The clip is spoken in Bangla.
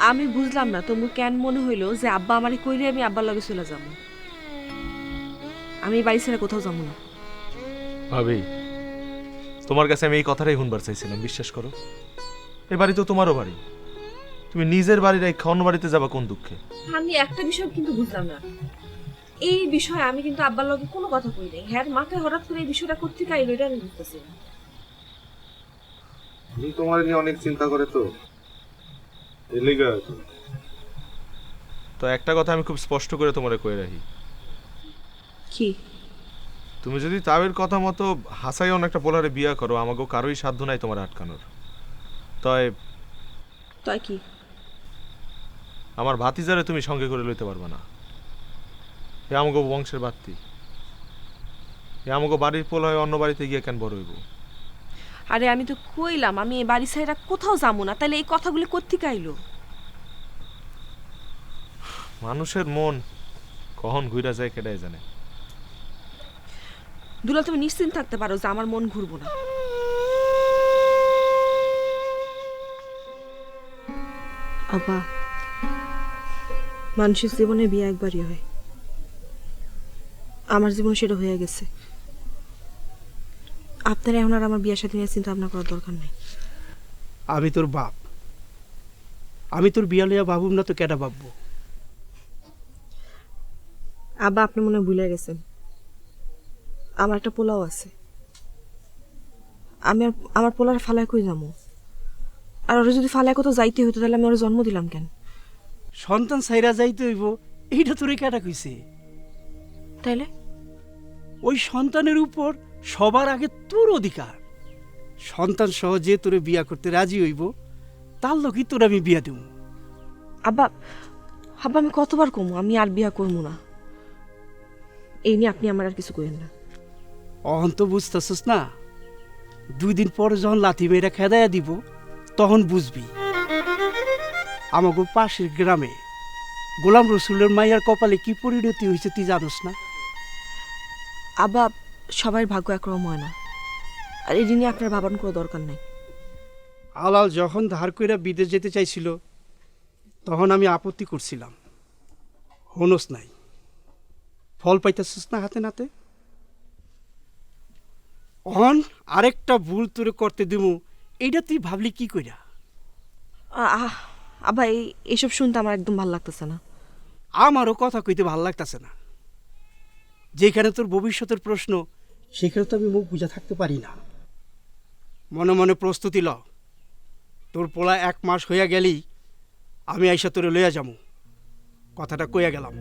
আমি বুঝলাম না তোমার কেন মনে হইলো যে আব্বা আমারে কইলে আমি আব্বার লগে চলে যাব। আমি এই বাড়ি ছেড়ে কোথাও যাবো না। ভাবি, তোমার কাছে আমি এই কথাটাই শুনবার চাইছিলাম, বিশ্বাস করো। এই বাড়ি তো তোমারও বাড়ি, তুমি নিজের বাড়ির এই অন্য বাড়িতে যাবা কোন দুঃখে? আমি একটা বিষয় কিন্তু বুঝলাম না, এই বিষয়ে আমি কিন্তু আব্বার লগে কোনো কথা কই নাই। হ্যাঁ, মাথায় হঠাৎ করে এই বিষয়টা কোত্থেকে আইলো এটা আমি বুঝতেছি না। তুমি তোমার নিয়ে অনেক চিন্তা করে তো এই লেগে আছে। তো একটা কথা আমি খুব স্পষ্ট করে তোমারে কয়ে রাখি, কি? তুমি যদি তাবের কথা মতো হাসাইও একটা পোলারে বিয়া করো, আমাকেও কারোই সাধ্য নাই তোমার আটকানোর। তাই তাই কি? আমার ভাতিজারে তুমি সঙ্গে করে লইতে পারবা না। এ আমাকে বংশের বাত্তি, এ আমাকে বাড়ির পোলা হয়ে অন্য বাড়িতে গিয়ে কেন বড় হইব? আরে আমি তো কইলাম আমি এই বাড়ি ছেড়ে কোথাও যাবো না, তাহলে এই কথাগুলি কোত্থেকে আইলো? মানুষের মন কখন ঘুরা যায় কেটাই জানে। দুলা, তুমি নিশ্চিন্ত থাকতে পারো যে আমার মন ঘুরবো না। আব্বা, মানুষের জীবনে বিয়ে একবারই হয়, আমার জীবন সেটা হয়ে গেছে। আপনার এখন আর আমার বিয়ের সাথে নিয়ে চিন্তা ভাবনা করার দরকার নেই। আমি তোর বাপ, আমি তোর বিয়া লইয়া ভাবুম না তো কেডা ভাববো? আব্বা, আপনি মনে হয় ভুলে গেছেন আমার একটা পোলাও আছে। আমি আর আমার পোলার ফালায় কই যাবো? আর ওরা যদি ফালায় কোথাও যাইতে হইতো তাহলে আমি ওরা জন্ম দিলাম কেন? সন্তান সাইরা যাইতে হইব এইটা তোরে কেডা কইছে? তাইলে ওই সন্তানের উপর সবার আগে তোর অধিকার। সন্তান সহ যে তোরে বিয়া করতে রাজি হইব তার লোকই তোর আমি বিয়া দেব। আব্বা, আব্বা আমি কতবার কমু আমি আর বিয়া করবো না, এই নিয়ে আপনি আমার আর কিছু কইেন না। অহন তো বুঝতেছস না, 2 দিন পর যখন লাথি মেয়েরা খেদাইয়া দিব তখন বুঝবি। আমাকে পাশের গ্রামে গোলাম রসুলের মাইয়ার কপালে কি পরিণতি হয়েছে তুই জানোস না? আব্বা, সবার ভাগ্য একরকম হয় না, আর এই নিয়ে আপনার ভাবান কোনো দরকার নেই। আলাল যখন ধার কইরা বিদেশ যেতে চাইছিল তখন আমি আপত্তি করছিলাম, হনস নাই, ফল পাইতেছিস না হাতে নাতে। অহন আরেকটা ভুল তোরে করতে দিমু, এইটা তুই ভাবলি কি কইরা? আব্বা, এইসব শুনতে আমার একদম ভালো লাগতেছে না। আমারও কথা কইতে ভাল লাগতেছে না। যেখানে তোর ভবিষ্যতের প্রশ্ন সেখানে তো আমি মুখ বুঝা থাকতে পারি না। মনে মনে প্রস্তুতি ল, তোর পোলা 1 মাস হইয়া গেলি আমি আইসা তোরে লইয়া যামু, কথাটা কইয়া গেলাম।